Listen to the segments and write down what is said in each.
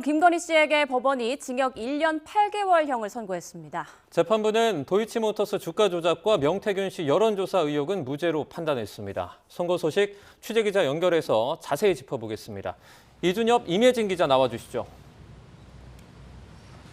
김건희 씨에게 법원이 징역 1년 8개월형을 선고했습니다. 재판부는 도이치모터스 주가 조작과 명태균 씨 여론조사 의혹은 무죄로 판단했습니다. 선고 소식 취재기자 연결해서 자세히 짚어보겠습니다. 이준엽, 임예진 기자 나와주시죠.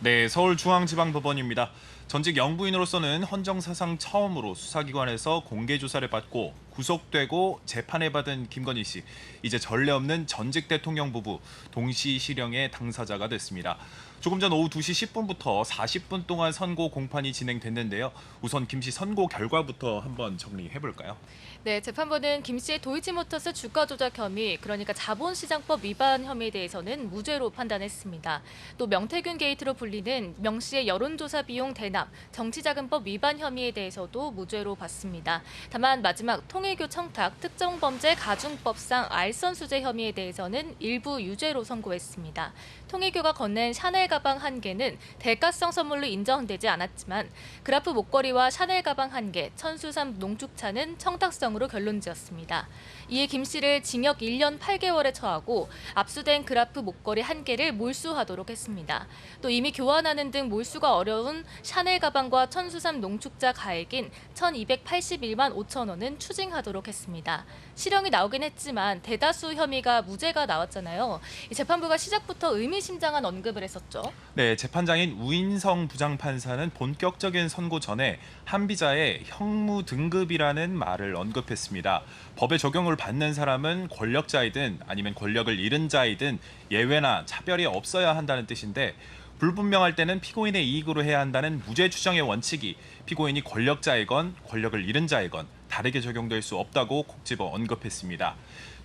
네, 서울중앙지방법원입니다. 전직 영부인으로서는 헌정사상 처음으로 수사기관에서 공개조사를 받고 구속되고 재판을 받은 김건희 씨. 이제 전례 없는 전직 대통령 부부 동시 실형의 당사자가 됐습니다. 조금 전 오후 2시 10분부터 40분 동안 선고 공판이 진행됐는데요. 우선 김 씨 선고 결과부터 한번 정리해볼까요? 네, 재판부는 김 씨의 도이치모터스 주가 조작 혐의, 그러니까 자본시장법 위반 혐의에 대해서는 무죄로 판단했습니다. 또 명태균 게이트로 불리는 명 씨의 여론조사 비용 대납, 정치자금법 위반 혐의에 대해서도 무죄로 봤습니다. 다만 마지막 통일교 청탁, 특정범죄 가중법상 알선수재 혐의에 대해서는 일부 유죄로 선고했습니다. 통일교가 건넨 샤넬 가방 1개는 대가성 선물로 인정되지 않았지만 그라프 목걸이와 샤넬 가방 1개, 천수삼 농축차는 청탁성으로 결론지었습니다. 이에 김 씨를 징역 1년 8개월에 처하고 압수된 그라프 목걸이 1개를 몰수하도록 했습니다. 또 이미 교환하는 등 몰수가 어려운 샤넬 가방과 천수삼 농축자 가액인 1,281만 5천 원은 추징하도록 했습니다. 실형이 나오긴 했지만 대다수 혐의가 무죄가 나왔잖아요. 재판부가 시작부터 의미심장한 언급을 했었죠. 네, 재판장인 우인성 부장판사는 본격적인 선고 전에 한비자의 형무 등급이라는 말을 언급했습니다. 법의 적용을 받는 사람은 권력자이든 아니면 권력을 잃은 자이든 예외나 차별이 없어야 한다는 뜻인데 불분명할 때는 피고인의 이익으로 해야 한다는 무죄 추정의 원칙이 피고인이 권력자이건 권력을 잃은 자이건 다르게 적용될 수 없다고 콕 집어 언급했습니다.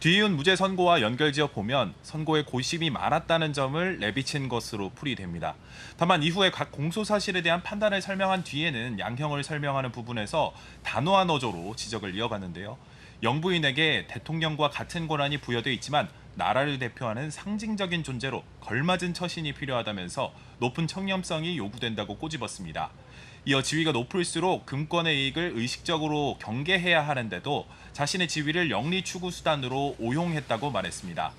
뒤이은 무죄 선고와 연결지어 보면 선고에 고심이 많았다는 점을 내비친 것으로 풀이됩니다. 다만 이후에 각 공소 사실에 대한 판단을 설명한 뒤에는 양형을 설명하는 부분에서 단호한 어조로 지적을 이어갔는데요. 영부인에게 대통령과 같은 권한이 부여돼 있지만 나라를 대표하는 상징적인 존재로 걸맞은 처신이 필요하다면서 높은 청렴성이 요구된다고 꼬집었습니다. 이어 지위가 높을수록 금권의 이익을 의식적으로 경계해야 하는데도 자신의 지위를 영리 추구 수단으로 오용했다고 말했습니다.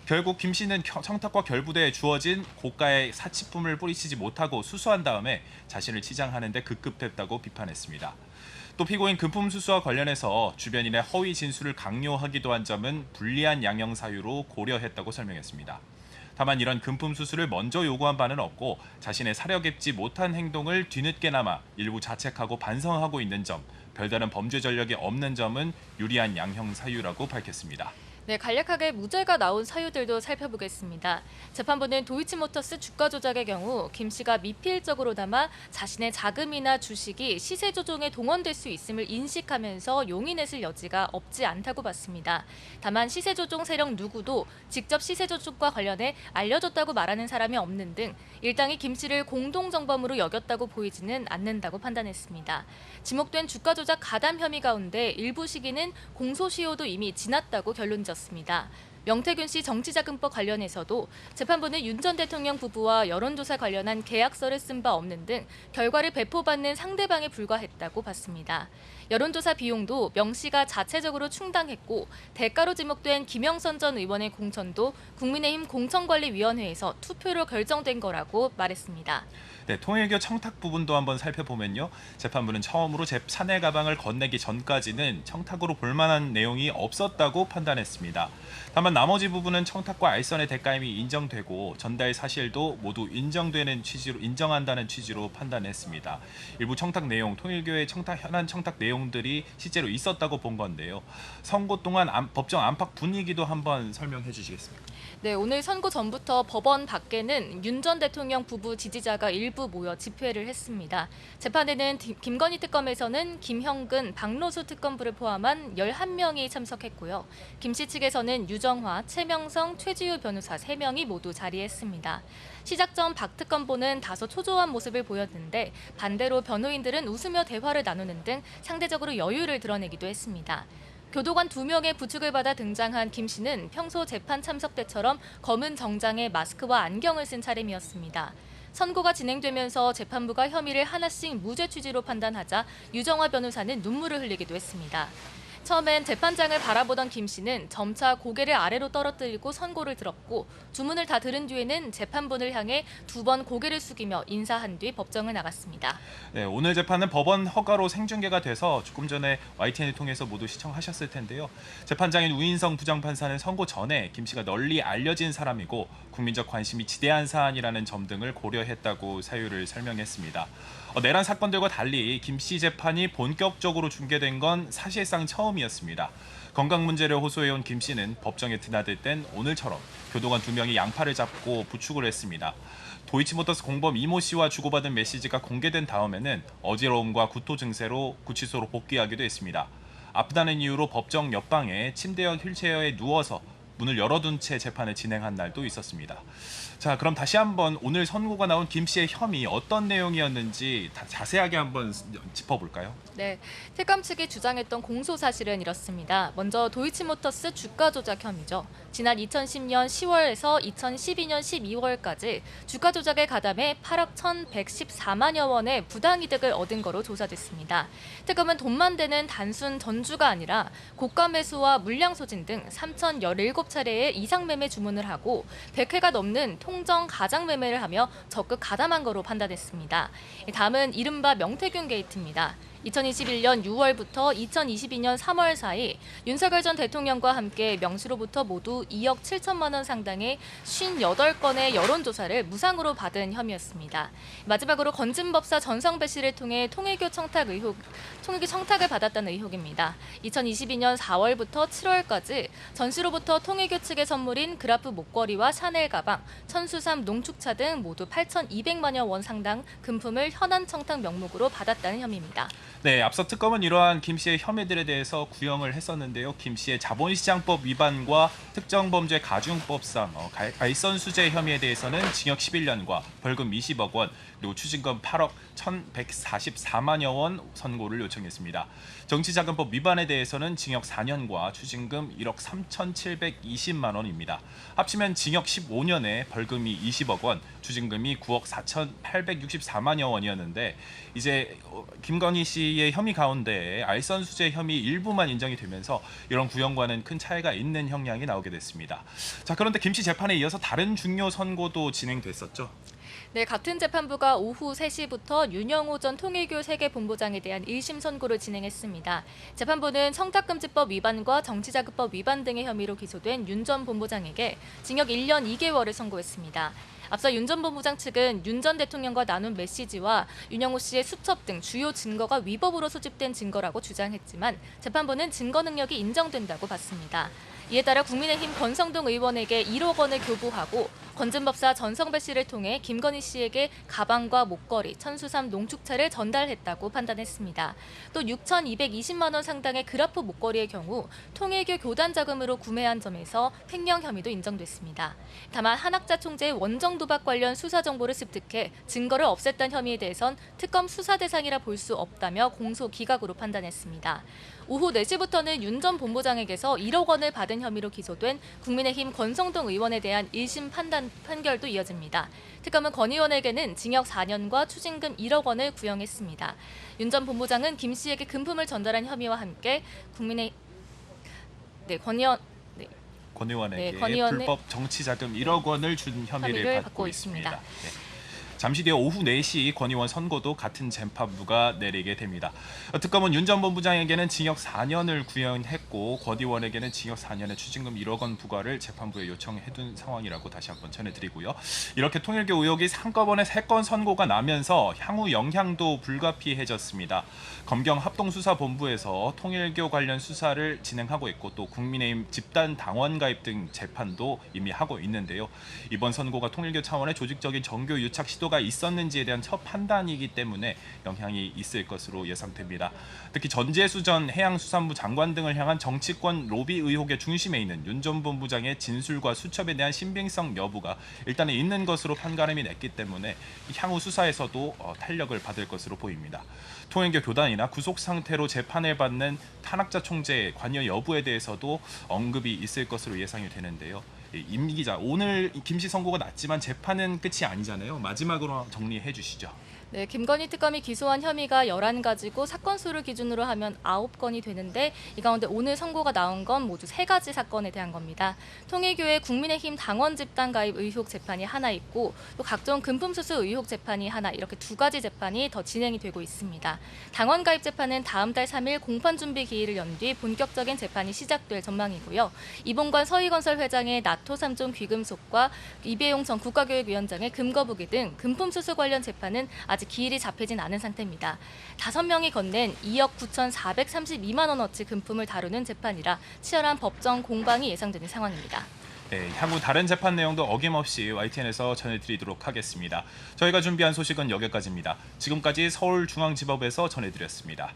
결국 김 씨는 청탁과 결부대에 주어진 고가의 사치품을 뿌리치지 못하고 수수한 다음에 자신을 치장하는 데 급급했다고 비판했습니다. 또 피고인 금품 수수와 관련해서 주변인의 허위 진술을 강요하기도 한 점은 불리한 양형 사유로 고려했다고 설명했습니다. 다만 이런 금품 수수를 먼저 요구한 바는 없고 자신의 사려 깊지 못한 행동을 뒤늦게나마 일부 자책하고 반성하고 있는 점, 별다른 범죄 전력이 없는 점은 유리한 양형 사유라고 밝혔습니다. 네, 간략하게 무죄가 나온 사유들도 살펴보겠습니다. 재판부는 도이치모터스 주가 조작의 경우 김 씨가 미필적으로나마 자신의 자금이나 주식이 시세 조종에 동원될 수 있음을 인식하면서 용인했을 여지가 없지 않다고 봤습니다. 다만 시세 조종 세력 누구도 직접 시세 조종과 관련해 알려줬다고 말하는 사람이 없는 등 일당이 김 씨를 공동정범으로 여겼다고 보이지는 않는다고 판단했습니다. 지목된 주가 조작 가담 혐의 가운데 일부 시기는 공소시효도 이미 지났다고 결론지었습니다. 명태균 씨 정치자금법 관련해서도 재판부는 윤 전 대통령 부부와 여론조사 관련한 계약서를 쓴 바 없는 등 결과를 배포받는 상대방에 불과했다고 봤습니다. 여론조사 비용도 명 씨가 자체적으로 충당했고 대가로 지목된 김영선 전 의원의 공천도 국민의힘 공천관리위원회에서 투표로 결정된 거라고 말했습니다. 네, 통일교 청탁 부분도 한번 살펴보면요. 재판부는 처음으로 샤넬 가방을 건네기 전까지는 청탁으로 볼만한 내용이 없었다고 판단했습니다. 다만 나머지 부분은 청탁과 알선의 대가임이 인정되고 전달 사실도 모두 인정한다는 취지로 판단했습니다. 일부 청탁 내용, 통일교의 현안 청탁 내용들이 실제로 있었다고 본 건데요. 선고 동안 법정 안팎 분위기도 한번 설명해 주시겠습니까? 네, 오늘 선고 전부터 법원 밖에는 윤 전 대통령 부부 지지자가 일부 모여 집회를 했습니다. 재판에는 김건희 특검에서는 김형근, 박노수 특검부를 포함한 11명이 참석했고요. 김 씨 측에서는 유정화, 최명성, 최지우 변호사 3명이 모두 자리했습니다. 시작 전 박 특검보는 다소 초조한 모습을 보였는데 반대로 변호인들은 웃으며 대화를 나누는 등 상대적으로 여유를 드러내기도 했습니다. 교도관 2명의 부축을 받아 등장한 김 씨는 평소 재판 참석 때처럼 검은 정장에 마스크와 안경을 쓴 차림이었습니다. 선고가 진행되면서 재판부가 혐의를 하나씩 무죄 취지로 판단하자 유정화 변호사는 눈물을 흘리기도 했습니다. 처음엔 재판장을 바라보던 김 씨는 점차 고개를 아래로 떨어뜨리고 선고를 들었고 주문을 다 들은 뒤에는 재판부를 향해 2번 고개를 숙이며 인사한 뒤 법정을 나갔습니다. 네, 오늘 재판은 법원 허가로 생중계가 돼서 조금 전에 YTN을 통해서 모두 시청하셨을 텐데요. 재판장인 우인성 부장판사는 선고 전에 김 씨가 널리 알려진 사람이고 국민적 관심이 지대한 사안이라는 점 등을 고려했다고 사유를 설명했습니다. 내란 사건들과 달리 김 씨 재판이 본격적으로 중계된 건 사실상 처음이었습니다. 건강 문제를 호소해온 김 씨는 법정에 드나들 땐 오늘처럼 교도관 2명이 양팔을 잡고 부축을 했습니다. 도이치모터스 공범 이모 씨와 주고받은 메시지가 공개된 다음에는 어지러움과 구토 증세로 구치소로 복귀하기도 했습니다. 아프다는 이유로 법정 옆방에 침대와 휠체어에 누워서 문을 열어둔 채 재판을 진행한 날도 있었습니다. 자, 그럼 다시 한번 오늘 선고가 나온 김 씨의 혐의 어떤 내용이었는지 자세하게 한번 짚어볼까요? 네, 특검 측이 주장했던 공소 사실은 이렇습니다. 먼저 도이치모터스 주가 조작 혐의죠. 지난 2010년 10월에서 2012년 12월까지 주가 조작에 가담해 8억 1,114만여 원의 부당이득을 얻은 거로 조사됐습니다. 특검은 돈만 되는 단순 전주가 아니라 고가 매수와 물량 소진 등 3,017차례의 이상 매매 주문을 하고 100회가 넘는 통정 가장 매매를 하며 적극 가담한 거로 판단했습니다. 다음은 이른바 명태균 게이트입니다. 2021년 6월부터 2022년 3월 사이 윤석열 전 대통령과 함께 명시로부터 모두 2억 7천만 원 상당의 58건의 여론조사를 무상으로 받은 혐의였습니다. 마지막으로 건진법사 전성배 씨를 통해 통일교 청탁을 받았다는 의혹입니다. 2022년 4월부터 7월까지 전 씨로부터 통일교 측의 선물인 그라프 목걸이와 샤넬 가방, 천수삼 농축차 등 모두 8,200만여 원 상당 금품을 현안 청탁 명목으로 받았다는 혐의입니다. 네, 앞서 특검은 이러한 김 씨의 혐의들에 대해서 구형을 했었는데요. 김 씨의 자본시장법 위반과 특정범죄 가중법상 알선수재 혐의에 대해서는 징역 11년과 벌금 20억 원, 그리고 추징금 8억 1,144만여 원 선고를 요청했습니다. 정치자금법 위반에 대해서는 징역 4년과 추징금 1억 3,720만 원입니다. 합치면 징역 15년에 벌금이 20억 원, 추징금이 9억 4,864만여 원이었는데 이제 김건희 씨의 혐의 가운데 알선수재 혐의 일부만 인정이 되면서 이런 구형과는 큰 차이가 있는 형량이 나오게 됐습니다. 자, 그런데 김 씨 재판에 이어서 다른 중요 선고도 진행됐었죠. 네, 같은 재판부가 오후 3시부터 윤영호 전 통일교 세계본부장에 대한 1심 선고를 진행했습니다. 재판부는 청탁금지법 위반과 정치자금법 위반 등의 혐의로 기소된 윤 전 본부장에게 징역 1년 2개월을 선고했습니다. 앞서 윤 전 본부장 측은 윤 전 대통령과 나눈 메시지와 윤영호 씨의 수첩 등 주요 증거가 위법으로 수집된 증거라고 주장했지만 재판부는 증거 능력이 인정된다고 봤습니다. 이에 따라 국민의힘 권성동 의원에게 1억 원을 교부하고 건진법사 전성배 씨를 통해 김건희 씨에게 가방과 목걸이, 천수삼 농축차를 전달했다고 판단했습니다. 또 6,220만 원 상당의 그라프 목걸이의 경우 통일교 교단 자금으로 구매한 점에서 횡령 혐의도 인정됐습니다. 다만 한학자 총재의 원정 도박 관련 수사 정보를 습득해 증거를 없앴다는 혐의에 대해선 특검 수사 대상이라 볼 수 없다며 공소 기각으로 판단했습니다. 오후 4시부터는 윤 전 본부장에게서 1억 원을 받은 혐의로 기소된 국민의힘 권성동 의원에 대한 1심 판결도 이어집니다. 특검은 권 의원에게는 징역 4년과 추징금 1억 원을 구형했습니다. 윤 전 본부장은 김 씨에게 금품을 전달한 혐의와 함께 권 의원에게 불법 정치자금 1억 원을 준 혐의를 받고 있습니다. 네. 잠시 뒤에 오후 4시 권 의원 선고도 같은 재판부가 내리게 됩니다. 특검은 윤 전 본부장에게는 징역 4년을 구형했고 권 의원에게는 징역 4년의 추징금 1억 원 부과를 재판부에 요청해둔 상황이라고 다시 한번 전해드리고요. 이렇게 통일교 의혹이 한꺼번에 3건 선고가 나면서 향후 영향도 불가피해졌습니다. 검경 합동수사본부에서 통일교 관련 수사를 진행하고 있고 또 국민의힘 집단 당원 가입 등 재판도 이미 하고 있는데요. 이번 선고가 통일교 차원의 조직적인 정교 유착 시도가 있었는지에 대한 첫 판단이기 때문에 영향이 있을 것으로 예상됩니다. 특히 전재수 전 해양수산부 장관 등을 향한 정치권 로비 의혹의 중심에 있는 윤 전 본부장의 진술과 수첩에 대한 신빙성 여부가 일단은 있는 것으로 판가름이 냈기 때문에 향후 수사에서도 탄력을 받을 것으로 보입니다. 통일교 교단이나 구속 상태로 재판을 받는 탄학자 총재의 관여 여부에 대해서도 언급이 있을 것으로 예상이 되는데요. 임 기자, 오늘 김 씨 선고가 났지만 재판은 끝이 아니잖아요. 마지막으로 정리해 주시죠. 네, 김건희 특검이 기소한 혐의가 11가지고 사건 수를 기준으로 하면 9건이 되는데 이 가운데 오늘 선고가 나온 건 모두 3가지 사건에 대한 겁니다. 통일교회 국민의힘 당원 집단 가입 의혹 재판이 하나 있고 또 각종 금품 수수 의혹 재판이 하나, 이렇게 2가지 재판이 더 진행이 되고 있습니다. 당원 가입 재판은 다음 달 3일 공판 준비 기일을 연 뒤 본격적인 재판이 시작될 전망이고요. 이봉관 서희건설 회장의 나토 3종 귀금속과 이배용 전 국가교육위원장의 금거부기 등 금품 수수 관련 재판은 아직 기일이 잡히진 않은 상태입니다. 5명이 건넨 2억 9,432만 원어치 금품을 다루는 재판이라 치열한 법정 공방이 예상되는 상황입니다. 네, 향후 다른 재판 내용도 어김없이 YTN에서 전해드리도록 하겠습니다. 저희가 준비한 소식은 여기까지입니다. 지금까지 서울중앙지법에서 전해드렸습니다.